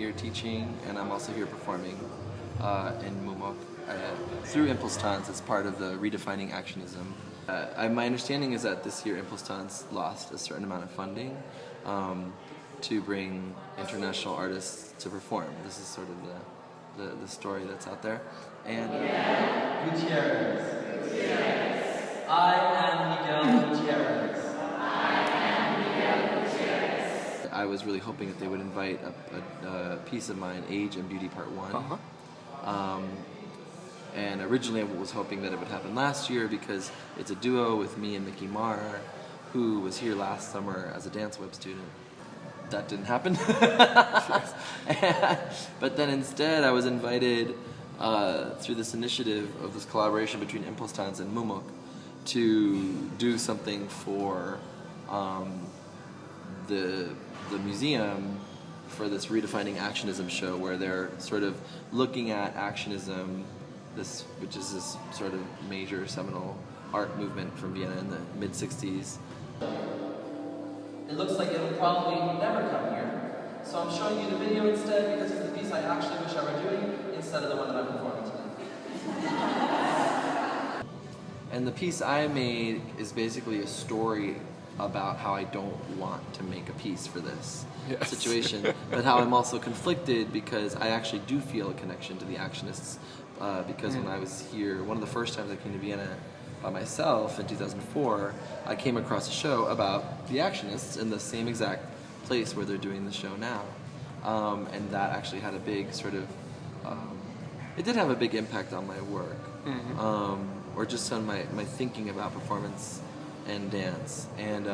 here teaching, and I'm also here performing in Mumok through ImPulsTanz as part of the Redefining Actionism. My understanding is that this year ImPulsTanz lost a certain amount of funding to bring international artists to perform. This is sort of the story that's out there. And Miguel Gutierrez. I am Miguel Gutierrez. I was really hoping that they would invite a piece of mine, Age and Beauty Part 1. And originally I was hoping that it would happen last year because it's a duo with me and Mickey Marr, who was here last summer as a dance web student. That didn't happen. But then instead I was invited through this initiative of this collaboration between ImPulsTanz and Mumok to do something for the museum for this Redefining Actionism show, where they're sort of looking at actionism, which is this sort of major seminal art movement from Vienna in the mid-60s. It looks like it'll probably never come here, so I'm showing you the video instead because it's the piece I actually wish I were doing instead of the one that I'm performing tonight. And the piece I made is basically a story about how I don't want to make a piece for this situation, but how I'm also conflicted because I actually do feel a connection to the actionists because when I was here, one of the first times I came to Vienna by myself in 2004, I came across a show about the actionists in the same exact place where they're doing the show now. And that actually had a big sort of, it did have a big impact on my work, or just on my thinking about performance and dance. And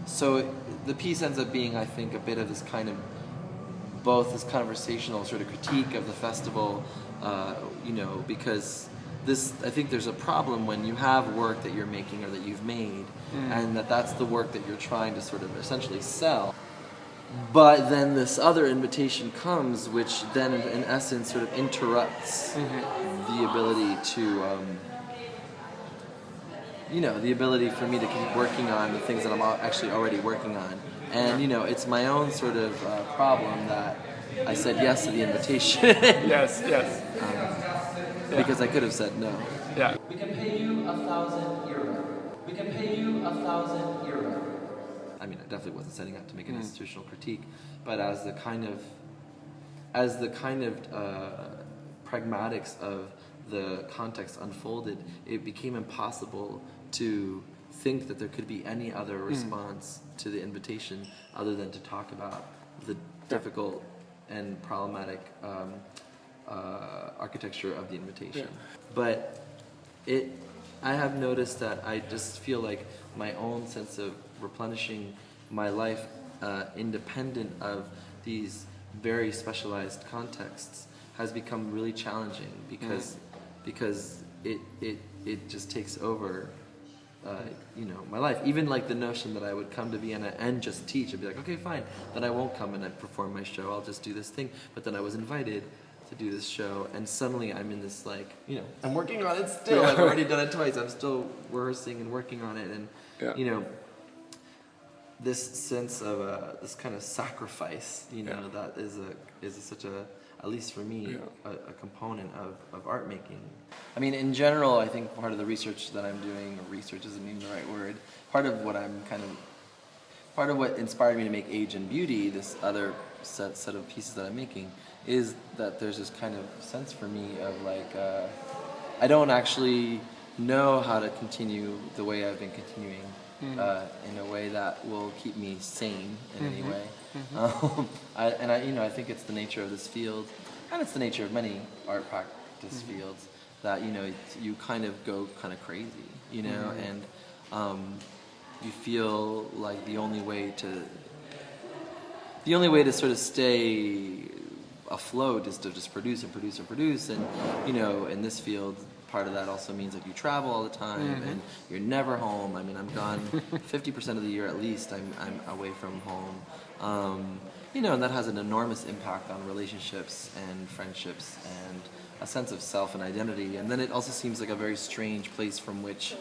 so the piece ends up being, I think, a bit of this kind of, both this conversational sort of critique of the festival, you know, because I think there's a problem when you have work that you're making or that you've made, and that's the work that you're trying to sort of essentially sell. But then this other invitation comes, which then in essence sort of interrupts the ability to, you know, the ability for me to keep working on the things that I'm actually already working on. And, you know, it's my own sort of problem that I said yes to the invitation. Yes. Because I could have said no. Yeah. We can pay you €1,000. We can pay you €1,000. I mean, I definitely wasn't setting out to make an institutional critique, but as the kind of pragmatics of the context unfolded, it became impossible to think that there could be any other response to the invitation other than to talk about the difficult and problematic architecture of the invitation. But I have noticed that I just feel like my own sense of replenishing my life independent of these very specialized contexts has become really challenging because it just takes over you know, my life. Even like the notion that I would come to Vienna and just teach, I'd be like, okay, fine, then I won't come and I perform my show, I'll just do this thing. But then I was invited to do this show, and suddenly I'm in this, like, you know, I'm working on it still. I've already done it twice. I'm still rehearsing and working on it, and you know, this sense of this kind of sacrifice, you know, that is such a, at least for me, a component of art making. I mean, in general, I think part of the research that I'm doing, or research isn't even the right word, part of what inspired me to make Age and Beauty, this other set of pieces that I'm making, is that there's this kind of sense for me of like, I don't actually know how to continue the way I've been continuing in a way that will keep me sane in any way. I think it's the nature of this field, and it's the nature of many art practice fields, that, you know, you kind of go kind of crazy, you know, and you feel like the only way to sort of stay afloat is to just produce and produce and produce. And, you know, in this field, part of that also means that you travel all the time and you're never home. I mean, I'm gone 50% of the year at least. I'm away from home. You know, and that has an enormous impact on relationships and friendships and a sense of self and identity. And then it also seems like a very strange place from which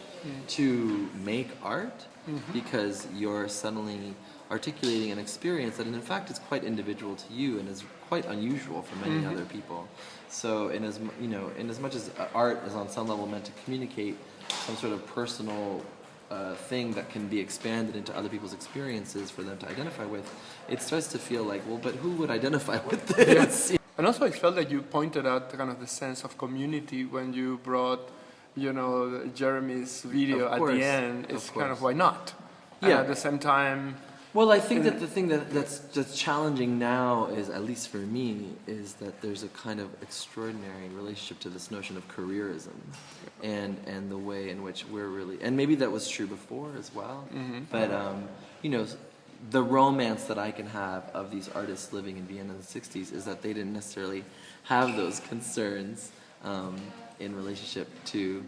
to make art, because you're suddenly articulating an experience that in fact is quite individual to you and is quite unusual for many other people. So in as much as art is on some level meant to communicate some sort of personal thing that can be expanded into other people's experiences for them to identify with, it starts to feel like, well, but who would identify with this? Yeah. And also I felt that you pointed out kind of the sense of community when you brought, Jeremy's video at the end. It's kind of, why not? Yeah. And at the same time... Well, I think that the thing that's challenging now is, at least for me, is that there's a kind of extraordinary relationship to this notion of careerism and the way in which we're really, and maybe that was true before as well, but the romance that I can have of these artists living in Vienna in the 60s is that they didn't necessarily have those concerns in relationship to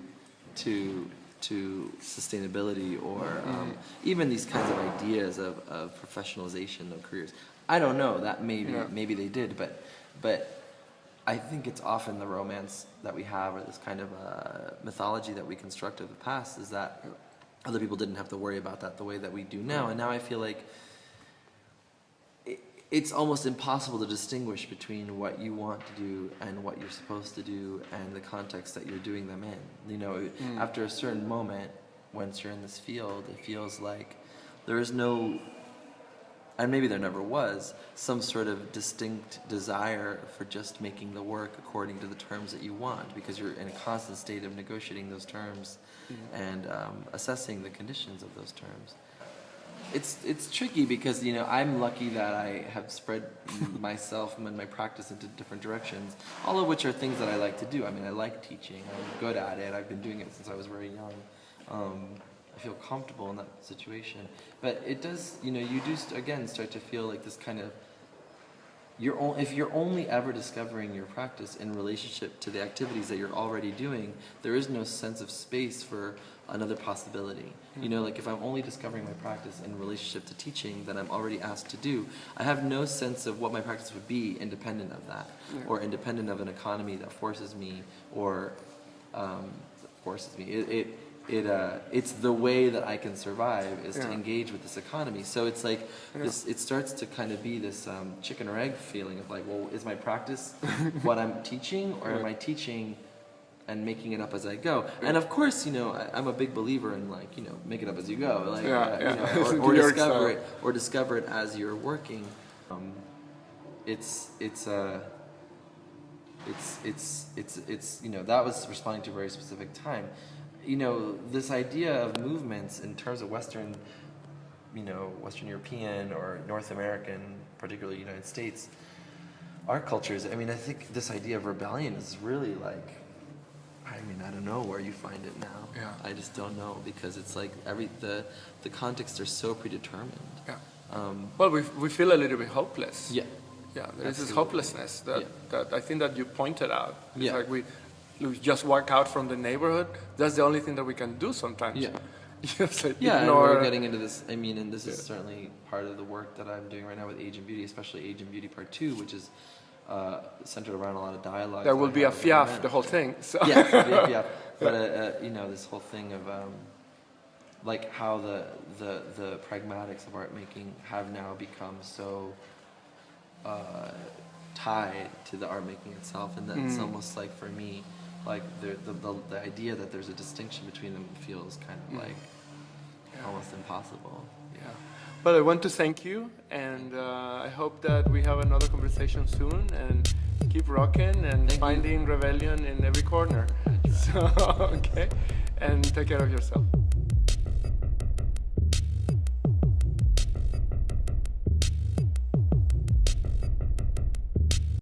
sustainability or even these kinds of ideas of professionalization of careers. I don't know, that maybe they did, but I think it's often the romance that we have, or this kind of mythology that we construct of the past, is that other people didn't have to worry about that the way that we do now. And now I feel like it's almost impossible to distinguish between what you want to do and what you're supposed to do and the context that you're doing them in. After a certain moment, once you're in this field, it feels like there is no, and maybe there never was, some sort of distinct desire for just making the work according to the terms that you want, because you're in a constant state of negotiating those terms and assessing the conditions of those terms. It's tricky because I'm lucky that I have spread myself and my practice into different directions, all of which are things that I like to do. I mean, I like teaching. I'm good at it. I've been doing it since I was very young. I feel comfortable in that situation. But it does, you do again start to feel like this kind of, if you're only ever discovering your practice in relationship to the activities that you're already doing, there is no sense of space for another possibility. Like if I'm only discovering my practice in relationship to teaching that I'm already asked to do, I have no sense of what my practice would be independent of that, or independent of an economy that forces me, or it's the way that I can survive is to engage with this economy. So it's like it starts to kind of be this chicken or egg feeling of like, well, is my practice what I'm teaching, or am I teaching and making it up as I go? And of course, I'm a big believer in like, make it up as you go, like, or discover it as you're working. That was responding to a very specific time. This idea of movements in terms of Western European or North American, particularly United States, art cultures, I think this idea of rebellion is really like, I don't know where you find it now. Yeah. I just don't know, because it's like the contexts are so predetermined. Yeah. Well, we feel a little bit hopeless. Yeah. Yeah, there is this hopelessness that I think that you pointed out. It's like we just walk out from the neighborhood. That's the only thing that we can do sometimes. Yeah. And we're getting into this, and this is certainly part of the work that I'm doing right now with Age and Beauty, especially Age and Beauty Part 2, which is centered around a lot of dialogue. There will be a fiaf, the whole thing. So. Yeah, there will be a fiaf. But, this whole thing of like how the pragmatics of art making have now become so tied to the art making itself, and that it's almost like, for me, like the idea that there's a distinction between them feels kind of like almost impossible. Yeah. Well, I want to thank you, and I hope that we have another conversation soon, and keep rocking and finding rebellion in every corner. So, okay, and take care of yourself.